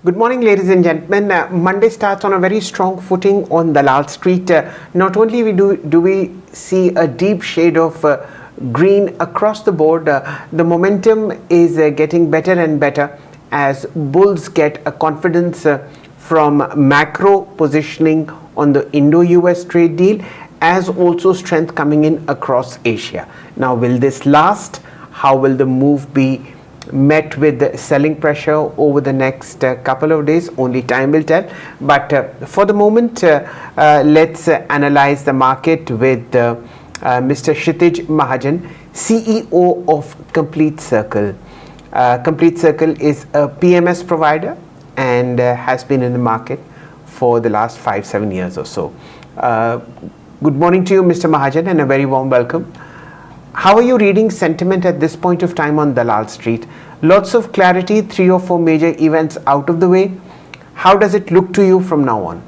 Good morning, ladies and gentlemen. Monday starts on a very strong footing on Dalal Street. Not only do we see a deep shade of green across the board, the momentum is getting better and better as bulls get a confidence from macro positioning on the Indo-US trade deal, as also strength coming in across Asia. Now, will this last? How will the move be met with selling pressure over the next couple of days? Only time will tell. But for the moment, let's analyze the market with Mr. Kshitiz Mahajan, CEO of Complete Circle. Complete Circle is a PMS provider and has been in the market for the last 5-7 years or so. Good morning to you, Mr. Mahajan, and a very warm welcome. How are you reading sentiment at this point of time on Dalal Street? Lots of clarity, 3 or 4 major events out of the way. How does it look to you from now on?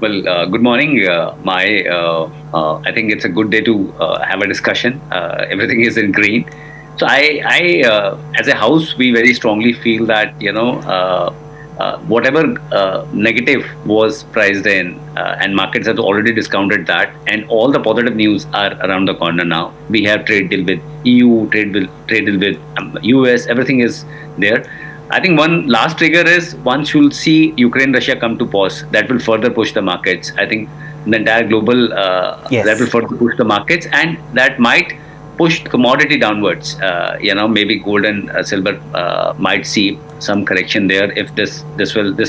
Well, good morning. I think it's a good day to have a discussion. Everything is in green. So I as a house, we very strongly feel that, whatever negative was priced in and markets have already discounted that, and all the positive news are around the corner now. We have trade deal with EU, trade deal with US, everything is there. I think one last trigger is once you'll see Ukraine-Russia come to pause, that will further push the markets. I think the entire global, that will further push the markets, and that might push commodity downwards. Maybe gold and silver might see some correction there if this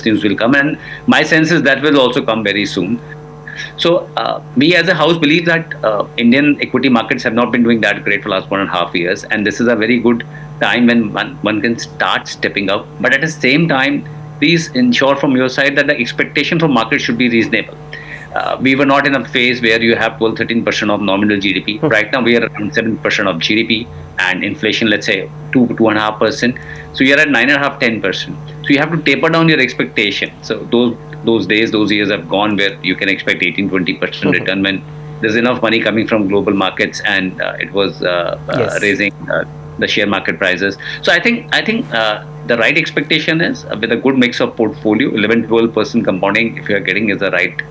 news will come, and my sense is that will also come very soon. So we as a house believe that Indian equity markets have not been doing that great for the last 1.5 years, and this is a very good time when one can start stepping up. But at the same time, please ensure from your side that the expectation for market should be reasonable. We were not in a phase where you have 12-13% of nominal GDP. Right now, we are around 7% of GDP, and inflation, let's say 2.5%. So you are at 9.5-10%. So you have to taper down your expectation. So those years have gone where you can expect 18-20% return when there's enough money coming from global markets, and it was raising the share market prices. So I think the right expectation is with a good mix of portfolio, 11-12% compounding if you are getting is the right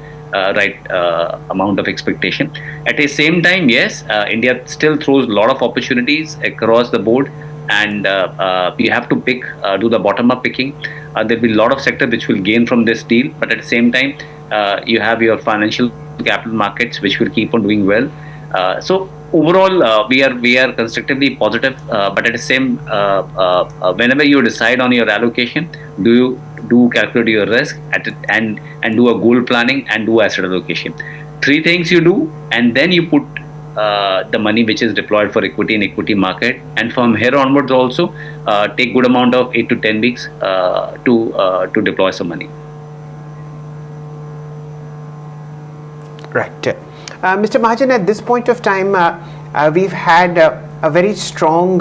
amount of expectation. At the same time, yes, India still throws a lot of opportunities across the board, and you have to do the bottom-up picking. There'll be a lot of sectors which will gain from this deal, but at the same time, you have your financial capital markets which will keep on doing well. So overall, we are constructively positive, but at the same, whenever you decide on your allocation, do calculate your risk and do a goal planning and do asset allocation. 3 things you do, and then you put the money which is deployed for equity in equity market, and from here onwards also take good amount of 8 to 10 weeks to deploy some money. Right. Mr. Mahajan, at this point of time, we've had a very strong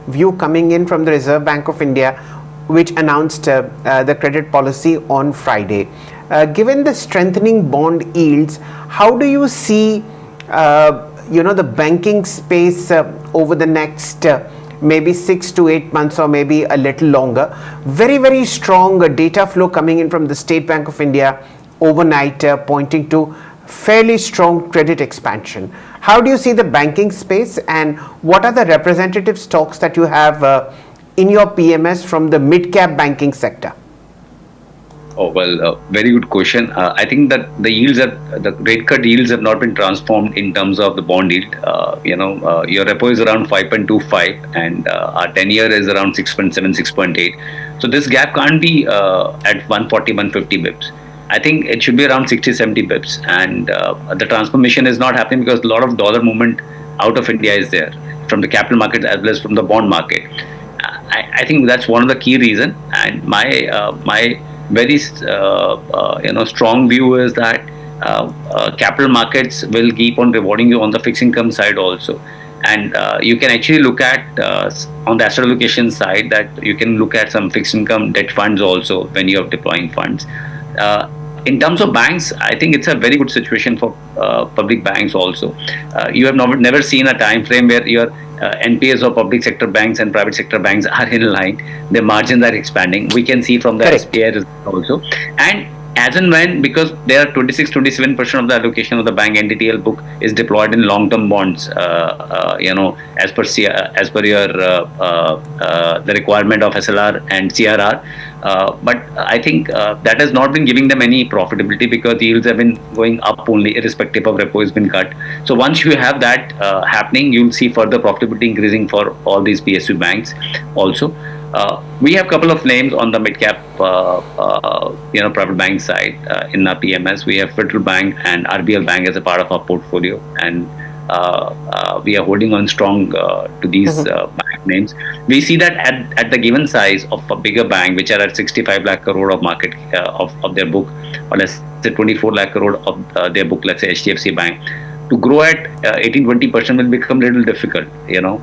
view coming in from the Reserve Bank of India, which announced the credit policy on Friday. Given the strengthening bond yields, how do you see the banking space over the next maybe 6 to 8 months, or maybe a little longer? Very, very strong data flow coming in from the State Bank of India overnight, pointing to fairly strong credit expansion. How do you see the banking space, and what are the representative stocks that you have in your PMS from the mid-cap banking sector? Oh, well, very good question. I think that the rate cut yields have not been transformed in terms of the bond yield. Your repo is around 5.25, and our 10-year is around 6.7, 6.8. So this gap can't be at 140, 150 bips. I think it should be around 60, 70 bips. And the transformation is not happening because a lot of dollar movement out of India is there from the capital market as well as from the bond market. I think that's one of the key reasons. And my very strong view is that capital markets will keep on rewarding you on the fixed income side also. And you can actually look at on the asset allocation side that you can look at some fixed income debt funds also when you are deploying funds. In terms of banks, I think it's a very good situation for public banks also. You have never seen a time frame where your NPAs of public sector banks and private sector banks are in line. Their margins are expanding. We can see from the Correct. SBI results also. And as and when, because there are 26-27% of the allocation of the bank NDTL book is deployed in long-term bonds, as per your the requirement of SLR and CRR. But I think that has not been giving them any profitability, because yields have been going up only, irrespective of repo has been cut. So once you have that happening, you'll see further profitability increasing for all these PSU banks also. We have a couple of names on the mid-cap, private bank side in our PMS. We have Federal Bank and RBL Bank as a part of our portfolio, and we are holding on strong to these bank names. We see that at the given size of a bigger bank, which are at 65 lakh crore of market of their book, or let's say 24 lakh crore of their book, let's say HDFC Bank, to grow at 18-20% will become a little difficult,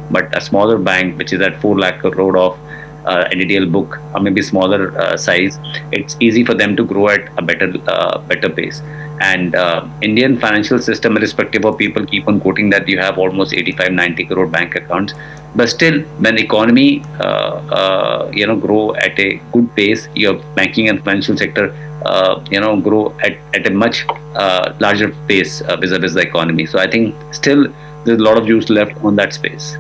But a smaller bank, which is at 4 lakh crore of NDTL book, or maybe smaller size, it's easy for them to grow at a better pace. And Indian financial system, irrespective of people keep on quoting that you have almost 85-90 crore bank accounts, but still, when economy grow at a good pace, your banking and financial sector grow at a much larger pace vis-a-vis the economy. So I think still there's a lot of juice left on that space.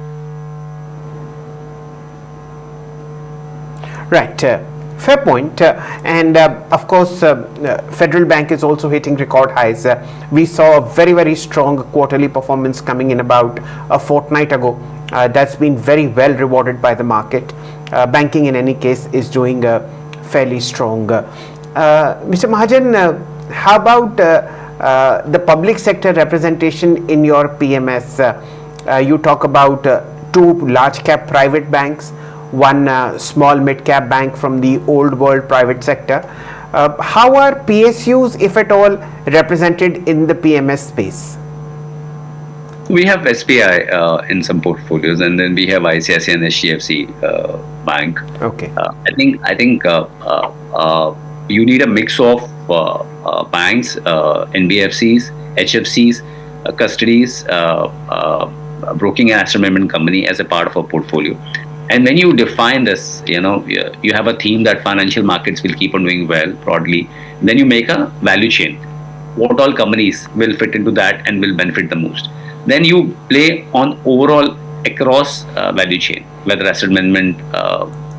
Right. Fair point. And of course, Federal Bank is also hitting record highs. We saw a very, very strong quarterly performance coming in about a fortnight ago. That's been very well rewarded by the market. Banking, in any case, is doing fairly strong. Mr. Mahajan, how about the public sector representation in your PMS? You talk about two large cap private banks, one small mid-cap bank from the old world private sector. How are PSUs, if at all, represented in the PMS space? We have SBI in some portfolios, and then we have ICICI and HDFC Bank. Okay. I think you need a mix of banks, NBFCs, HFCs, custodies, broking and asset management company as a part of a portfolio. And when you define this, you have a theme that financial markets will keep on doing well broadly. Then you make a value chain. What all companies will fit into that and will benefit the most. Then you play on overall across value chain, whether asset management,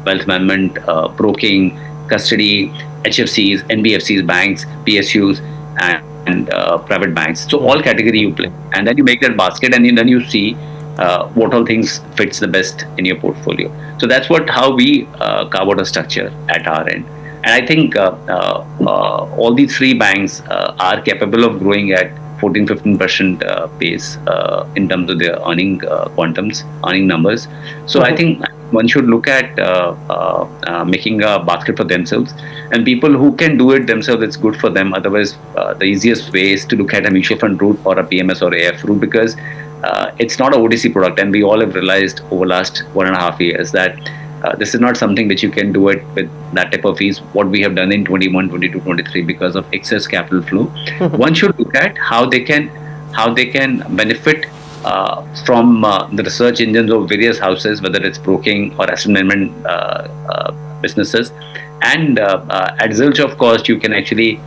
wealth management, broking, custody, HFCs, NBFCs, banks, PSUs, and private banks. So all category you play, and then you make that basket, and then you see what all things fits the best in your portfolio. So that's how we carve out a structure at our end. And I think all these three banks are capable of growing at 14-15% pace in terms of their earning numbers. So I think one should look at making a basket for themselves, and people who can do it themselves, it's good for them. Otherwise, the easiest way is to look at a mutual fund route or a PMS or AF route, because it's not a OTC product, and we all have realized over last 1.5 years that this is not something which you can do it with that type of fees, what we have done in 21, 22, 23 because of excess capital flow. One should look at how they can benefit from the research engines of various houses, whether it's broking or asset management businesses. And at zilch of cost, you can actually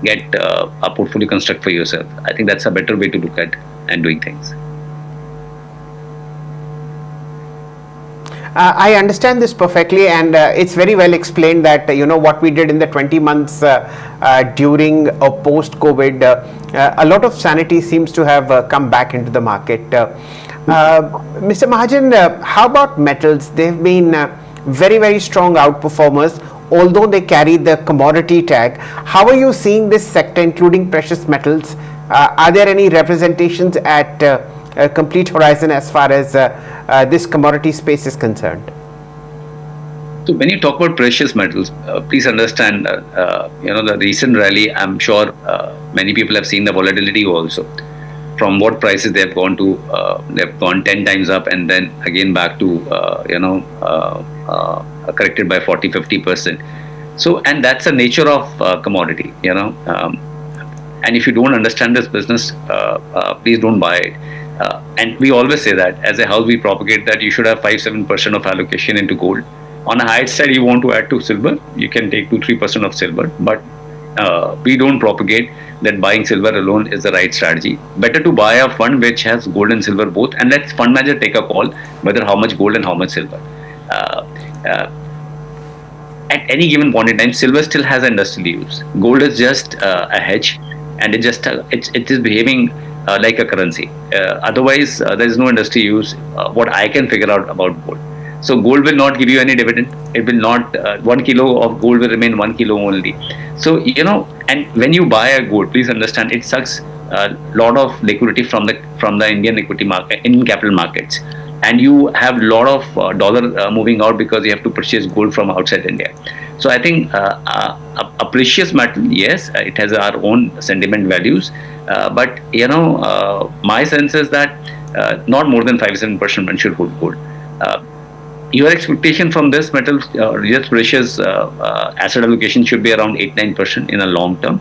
get a portfolio construct for yourself. I think that's a better way to look at and doing things. I understand this perfectly, and it's very well explained that what we did in the 20 months during or post-COVID, a lot of sanity seems to have come back into the market. Mr. Mahajan, how about metals? They've been very, very strong outperformers, although they carry the commodity tag. How are you seeing this sector, including precious metals? Are there any representations at Complete Horizon as far as this commodity space is concerned? So when you talk about precious metals, please understand, the recent rally, I'm sure many people have seen the volatility also. From what prices they've gone to, they've gone 10 times up and then again back to, corrected by 40-50%. So, and that's the nature of commodity, And if you don't understand this business, please don't buy it. And we always say that as a house, we propagate that you should have 5-7% of allocation into gold. On a higher side, you want to add to silver, you can take 2-3% of silver, but we don't propagate that buying silver alone is the right strategy. Better to buy a fund which has gold and silver both, and let fund manager take a call whether how much gold and how much silver. Uh, uh, at any given point in time, silver still has industrial use. Gold is just a hedge, and it is behaving like a currency. Otherwise, there is no industry use. What I can figure out about gold. So gold will not give you any dividend. It will not. 1 kilo of gold will remain 1 kilo only. So and when you buy a gold, please understand it sucks a lot of liquidity from the Indian equity market, Indian capital markets, and you have a lot of dollar moving out because you have to purchase gold from outside India. So I think a precious metal, yes, it has our own sentiment values, but my sense is that not more than 5-7% one should hold gold. Your expectation from this metal, just precious asset allocation should be around 8-9% in a long term.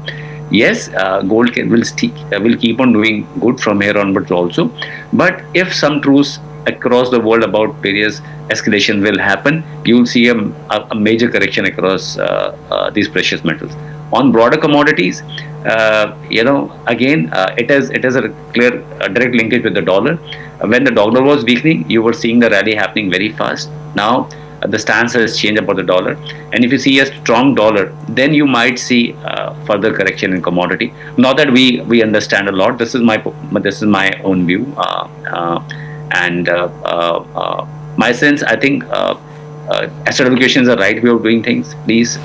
Yes, gold will keep on doing good from here onwards also. But if some truths across the world about various escalation will happen, you will see a major correction across these precious metals. On broader commodities, again, it has a clear direct linkage with the dollar. When the dollar was weakening, you were seeing the rally happening very fast. Now the stance has changed about the dollar, and if you see a strong dollar, then you might see further correction in commodity. Not that we understand a lot. This is my own view, and my sense. I think asset allocation is the right way of doing things. Please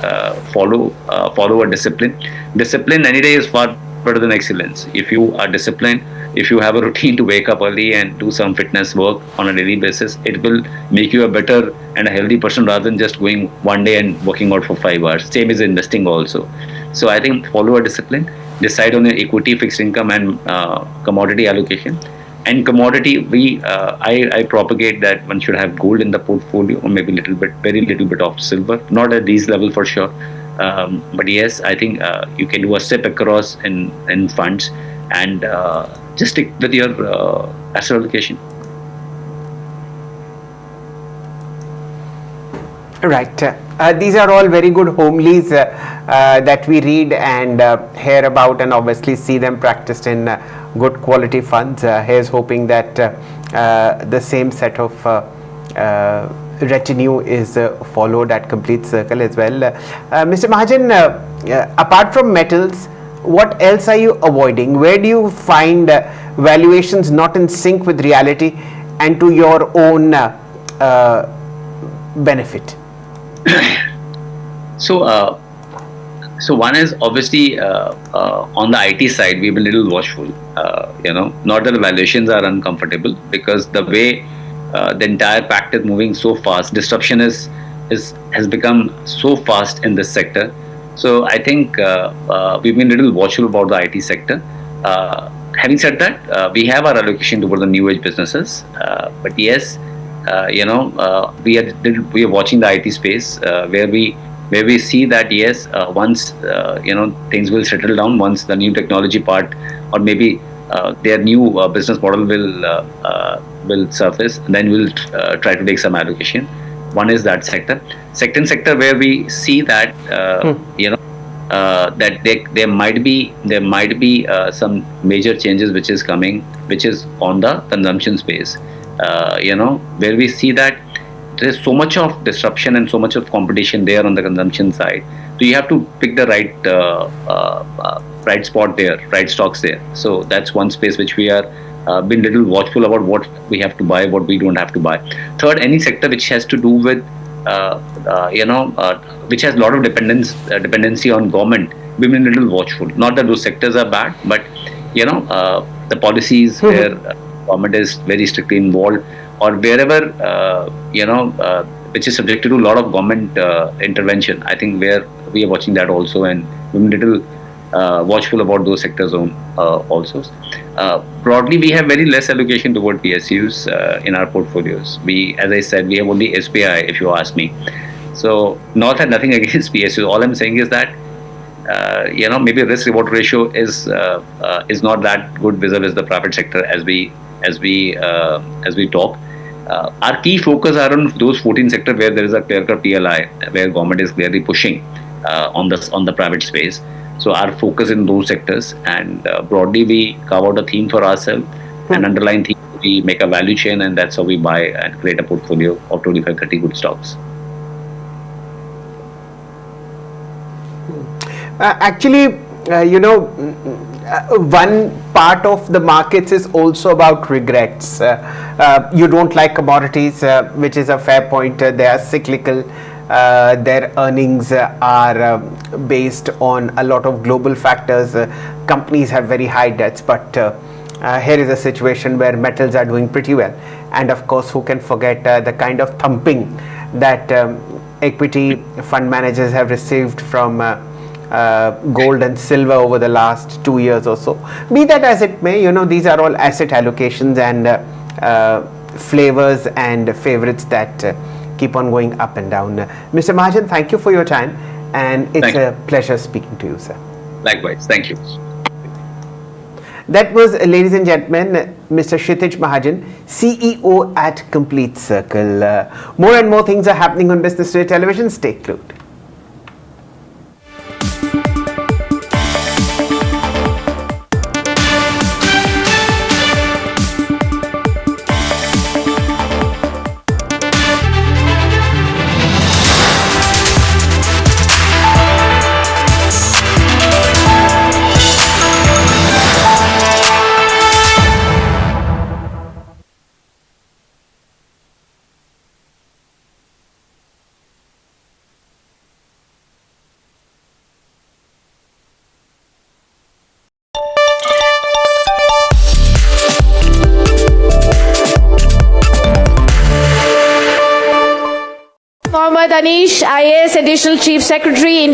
follow a discipline. Discipline any day is far better than excellence. If you are disciplined, if you have a routine to wake up early and do some fitness work on a daily basis, it will make you a better and a healthy person rather than just going one day and working out for 5 hours. Same is investing also. So I think follow a discipline, decide on your equity, fixed income, and commodity allocation. And commodity, I propagate that one should have gold in the portfolio, or maybe very little bit of silver. Not at these level for sure, but yes, I think you can do a sip across in funds, and just stick with your asset allocation. Right. These are all very good homilies that we read and hear about, and obviously see them practiced in good quality funds. Here's hoping that the same set of retinue is followed at Complete Circle as well. Mr. Mahajan, apart from metals, what else are you avoiding? Where do you find valuations not in sync with reality and to your own benefit? So one is obviously on the IT side, we've been a little watchful. Not that the valuations are uncomfortable, because the way the entire pact is moving so fast, disruption has become so fast in this sector. So I think we've been a little watchful about the IT sector. Having said that, we have our allocation toward the new age businesses, but yes, we are watching the IT space where we see that yes, once things will settle down, once the new technology part or maybe their new business model will surface, then we'll try to take some allocation. One is that sector. Second sector where we see that that there might be some major changes which is coming, which is on the consumption space. Where we see that there's so much of disruption and so much of competition there on the consumption side. So you have to pick the right spot there, right stocks there. So that's one space which we are been little watchful about what we have to buy, what we don't have to buy. Third, any sector which has to do with which has a lot of dependency on government, we've been a little watchful. Not that those sectors are bad, but the policies where government is very strictly involved, or wherever which is subject to a lot of government intervention. I think where we are watching that also, and we're a little watchful about those sectors also. Broadly, we have very less allocation toward PSUs in our portfolios. As I said, we have only SBI, if you ask me. So not that nothing against PSUs. All I'm saying is that maybe risk reward ratio is not that good vis-a-vis the private sector as we talk. Our key focus are on those 14 sectors where there is a clear-cut PLI, where government is clearly pushing on the private space. So our focus in those sectors, and broadly we carve out a theme for ourselves, an underlying theme. We make a value chain, and that's how we buy and create a portfolio of 25-30 good stocks. Actually, one part of the markets is also about regrets. You don't like commodities, which is a fair point. They are cyclical. Their earnings are based on a lot of global factors. Companies have very high debts, but here is a situation where metals are doing pretty well. And of course, who can forget the kind of thumping that equity fund managers have received from gold and silver over the last 2 years or so. Be that as it may, these are all asset allocations and flavors and favorites that keep on going up and down. Mr. Mahajan, thank you for your time, and it's a pleasure speaking to you, sir. Likewise, thank you. That was, ladies and gentlemen, Mr. Kshitiz Mahajan, CEO at Complete Circle. More and more things are happening on Business Today Television. Stay glued. Mohammad Anish, IAS Additional Chief Secretary,